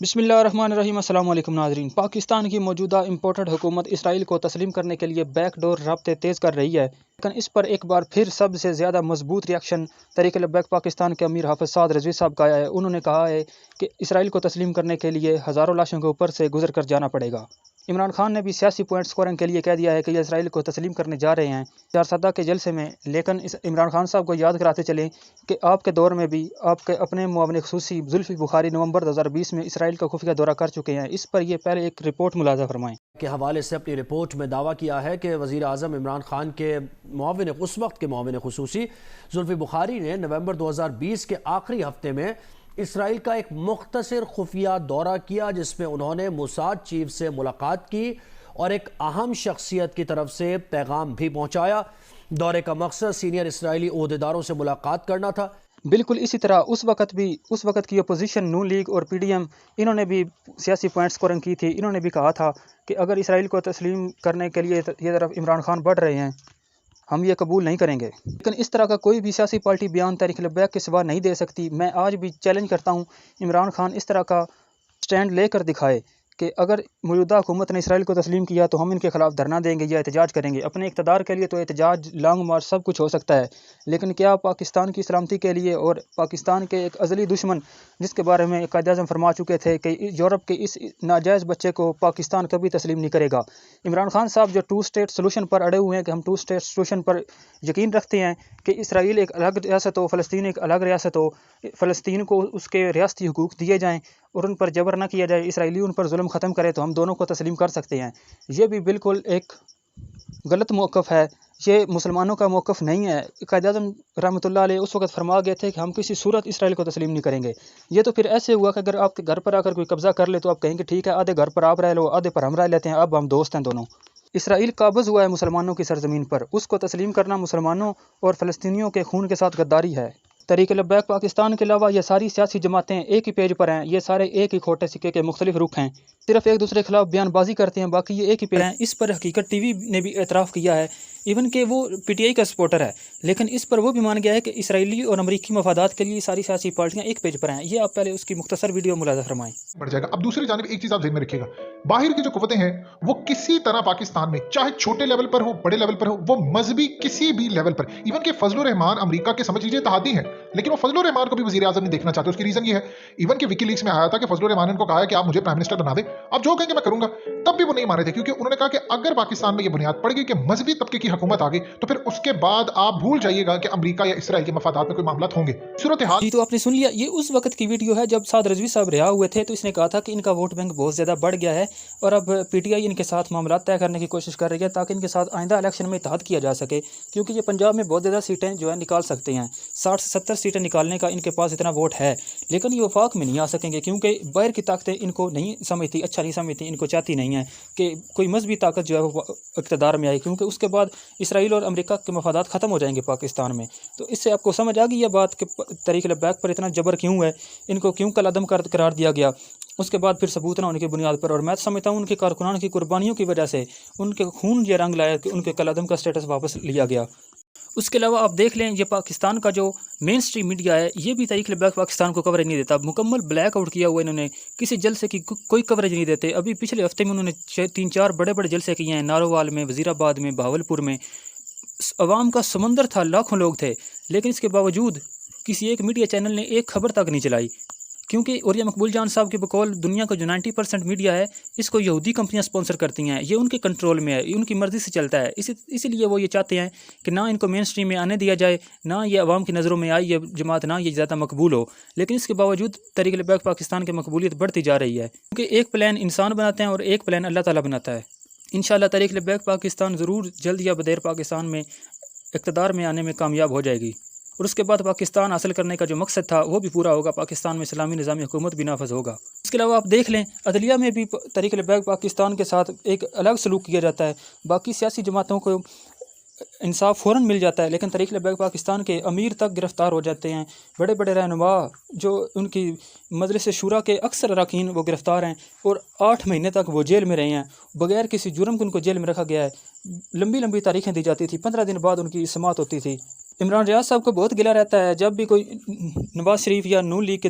بسم اللہ الرحمن الرحیم۔ السلام علیکم ناظرین۔ پاکستان کی موجودہ امپورٹڈ حکومت اسرائیل کو تسلیم کرنے کے لیے بیک ڈور رابطے تیز کر رہی ہے، لیکن اس پر ایک بار پھر سب سے زیادہ مضبوط ریاکشن تحریک لبیک پاکستان کے امیر حافظ سعد رضوی صاحب کا آیا ہے۔ انہوں نے کہا ہے کہ اسرائیل کو تسلیم کرنے کے لیے ہزاروں لاشوں کے اوپر سے گزر کر جانا پڑے گا۔ عمران خان نے بھی سیاسی پوائنٹ سکورنگ کے لیے کہہ دیا ہے کہ یہ اسرائیل کو تسلیم کرنے جا رہے ہیں چارسدہ کے جلسے میں، لیکن عمران خان صاحب کو یاد کراتے چلیں کہ آپ کے دور میں بھی آپ کے اپنے معاون خصوصی زلفی بخاری نومبر 2020 میں اسرائیل کا خفیہ دورہ کر چکے ہیں۔ اس پر یہ پہلے ایک رپورٹ ملاحظہ فرمائیں۔ کے حوالے سے اپنی رپورٹ میں دعویٰ کیا ہے کہ وزیر اعظم عمران خان کے اس وقت کے معاون خصوصی زلفی بخاری نے نومبر 2020 کے آخری ہفتے میں اسرائیل کا ایک مختصر خفیہ دورہ کیا، جس میں انہوں نے موساد چیف سے ملاقات کی اور ایک اہم شخصیت کی طرف سے پیغام بھی پہنچایا۔ دورے کا مقصد سینئر اسرائیلی عہدیداروں سے ملاقات کرنا تھا۔ بالکل اسی طرح اس وقت کی اپوزیشن نون لیگ اور پی ڈی ایم، انہوں نے بھی سیاسی پوائنٹ سکورنگ کی تھی۔ انہوں نے بھی کہا تھا کہ اگر اسرائیل کو تسلیم کرنے کے لیے یہ طرف عمران خان بڑھ رہے ہیں، ہم یہ قبول نہیں کریں گے۔ لیکن اس طرح کا کوئی بھی سیاسی پارٹی بیان تحریک لبیک کے سوا نہیں دے سکتی۔ میں آج بھی چیلنج کرتا ہوں عمران خان اس طرح کا سٹینڈ لے کر دکھائے کہ اگر موجودہ حکومت نے اسرائیل کو تسلیم کیا تو ہم ان کے خلاف دھرنا دیں گے یا احتجاج کریں گے۔ اپنے اقتدار کے لیے تو احتجاج، لانگ مارچ سب کچھ ہو سکتا ہے، لیکن کیا پاکستان کی سلامتی کے لیے اور پاکستان کے ایک ازلی دشمن جس کے بارے میں قائد اعظم فرما چکے تھے کہ یورپ کے اس ناجائز بچے کو پاکستان کبھی تسلیم نہیں کرے گا۔ عمران خان صاحب جو 2 اسٹیٹ سلوشن پر اڑے ہوئے ہیں کہ ہم 2 اسٹیٹ سلوشن پر یقین رکھتے ہیں کہ اسرائیل ایک الگ ریاست ہو، فلسطین ایک الگ ریاست ہو، فلسطین کو اس کے ریاستی حقوق دیے جائیں اور ان پر جبر نہ کیا جائے، اسرائیلی ان پر ظلم ختم کرے تو ہم دونوں کو تسلیم کر سکتے ہیں۔ یہ بھی بالکل ایک غلط موقف ہے، یہ مسلمانوں کا موقف نہیں ہے۔ قائد اعظم رحمۃ اللہ علیہ اس وقت فرما گئے تھے کہ ہم کسی صورت اسرائیل کو تسلیم نہیں کریں گے۔ یہ تو پھر ایسے ہوا کہ اگر آپ کے گھر پر آ کر کوئی قبضہ کر لے تو آپ کہیں گے ٹھیک ہے، آدھے گھر پر آپ رہ لو، آدھے پر ہم رہ لیتے ہیں، اب ہم دوست ہیں دونوں۔ اسرائیل قابض ہوا ہے مسلمانوں کی سرزمین پر، اس کو تسلیم کرنا مسلمانوں اور فلسطینیوں کے خون کے ساتھ غداری ہے۔ تحریک لبیک پاکستان کے علاوہ یہ ساری سیاسی جماعتیں ایک ہی پیج پر ہیں، یہ سارے ایک ہی کھوٹے سکے کے مختلف رخ ہیں، صرف ایک دوسرے کے خلاف بیان بازی کرتے ہیں، باقی یہ ایک ہی پیج ہیں۔ اس پر حقیقت ٹی وی نے بھی اعتراف کیا ہے، ایون کہ وہ پی ٹی آئی کا سپورٹر ہے، لیکن اس پر وہ بھی مان گیا ہے کہ اسرائیلی اور امریکی مفادات کے لیے ساری سیاسی پارٹیاں ایک پیج پر ہیں۔ یہ آپ پہلے اس کی مختصر ویڈیو ملاحظہ فرمائیں۔ بڑھ جائے گا۔ اب دوسری جانب ایک چیز آپ ذہن میں رکھیے گا، باہر کی جو قوتیں ہیں وہ کسی طرح پاکستان میں چاہے چھوٹے لیول پر ہو، بڑے لیول پر ہو، وہ مذہبی کسی بھی لیول پر، ایون کہ فضل الرحمان امریکہ کے سمجھ لیجیے اتحادی ہیں، لیکن وہ فضل الرحمان کو بھی وزیر اعظم نہیں دیکھنا چاہتے۔ اس کی ریزن یہ ہے، ایون کہ وکی لیکس میں آیا تھا کہ فضل الرحمان نے ان کو کہا ہے کہ آپ مجھے پرائم منسٹر بنا دیں، آپ جو کہیں گے میں کروں گا، تب بھی وہ نہیں مانے تھے، کیونکہ انہوں نے کہا کہ اگر پاکستان میں یہ بنیاد پڑ گئی کہ مذہبی طبقے کی حکومت آ گئی تو پھر اس کے بعد آپ بھول جائیے گا کہ امریکہ یا اسرائیل کے مفادات میں کوئی معاملات ہوں گے۔ صورتحال جی تو آپ نے سن لیا، یہ اس وقت کی ویڈیو ہے جب سعد رضوی صاحب رہا ہوئے تھے، تو اس نے کہا تھا کہ ان کا ووٹ بینک بہت زیادہ بڑھ گیا ہے اور اب پی ٹی آئی ان کے ساتھ معاملات طے کرنے کی کوشش کر رہی ہے تاکہ ان کے ساتھ آئندہ الیکشن میں اتحاد کیا جا سکے، کیونکہ یہ پنجاب میں بہت زیادہ سیٹیں جو ہے نکال سکتے ہیں، 60 سے 70 سیٹیں نکالنے کا ان کے پاس اتنا ووٹ ہے، لیکن یہ وفاق میں نہیں آ سکیں گے کیونکہ باہر کی طاقتیں ان کو نہیں سمجھتی، اچھا نہیں سمجھتی، ان کو چاہتی نہیں ہیں کہ کوئی مذہبی طاقت جو ہے وہ اقتدار میں آئی، کیونکہ اس کے بعد اسرائیل اور امریکہ کے مفادات ختم ہو جائیں گے پاکستان میں۔ تو اس سے آپ کو سمجھ آ گئی یہ بات کہ تحریک لبیک پر اتنا جبر کیوں ہے، ان کو کیوں کل عدم قرار دیا گیا، اس کے بعد پھر ثبوت نہ ہونے کی بنیاد پر، اور میں سمجھتا ہوں ان کے کارکنان کی قربانیوں کی وجہ سے ان کے خون یہ رنگ لایا کہ ان کے کل عدم کا سٹیٹس واپس لیا گیا۔ اس کے علاوہ آپ دیکھ لیں یہ پاکستان کا جو مین سٹریم میڈیا ہے یہ بھی تحریک لبیک پاکستان کو کوریج نہیں دیتا، مکمل بلیک آؤٹ کیا ہوا انہوں نے، کسی جلسے کی کوئی کوریج نہیں دیتے۔ ابھی پچھلے ہفتے میں انہوں نے 3-4 بڑے بڑے جلسے کیے ہیں، نارووال میں، وزیر آباد میں، بہاولپور میں، عوام کا سمندر تھا، لاکھوں لوگ تھے، لیکن اس کے باوجود کسی ایک میڈیا چینل نے ایک خبر تک نہیں چلائی، کیونکہ عوریہ مقبول جان صاحب کے بقول دنیا کا جو 90% میڈیا ہے اس کو یہودی کمپنیاں سپانسر کرتی ہیں، یہ ان کے کنٹرول میں ہے، یہ ان کی مرضی سے چلتا ہے، اسی لیے وہ یہ چاہتے ہیں کہ نہ ان کو مین سٹریم میں آنے دیا جائے، نہ یہ عوام کی نظروں میں آئی یہ جماعت، نہ یہ زیادہ مقبول ہو، لیکن اس کے باوجود تحریک لبیک پاکستان کی مقبولیت بڑھتی جا رہی ہے، کیونکہ ایک پلان انسان بناتے ہیں اور ایک پلان اللہ تعالیٰ بناتا ہے۔ انشاءاللہ تحریک لبیک پاکستان ضرور جلد یا بدیر پاکستان میں اقتدار میں آنے میں کامیاب ہو جائے گی، اور اس کے بعد پاکستان حاصل کرنے کا جو مقصد تھا وہ بھی پورا ہوگا، پاکستان میں اسلامی نظامی حکومت بھی نافذ ہوگا۔ اس کے علاوہ آپ دیکھ لیں عدلیہ میں بھی تحریک لبیک پاکستان کے ساتھ ایک الگ سلوک کیا جاتا ہے، باقی سیاسی جماعتوں کو انصاف فوراً مل جاتا ہے، لیکن تحریک لبیک پاکستان کے امیر تک گرفتار ہو جاتے ہیں، بڑے بڑے رہنما جو ان کی مجلس شورا کے اکثر اراکین وہ گرفتار ہیں اور 8 مہینے تک وہ جیل میں رہے ہیں، بغیر کسی جرم کے ان کو جیل میں رکھا گیا ہے، لمبی لمبی تاریخیں دی جاتی تھی، 15 دن بعد ان کی سماعت ہوتی تھی۔ عمران ریاض صاحب کو بہت گلہ رہتا ہے جب بھی کوئی نواز شریف یا نون لیگ کے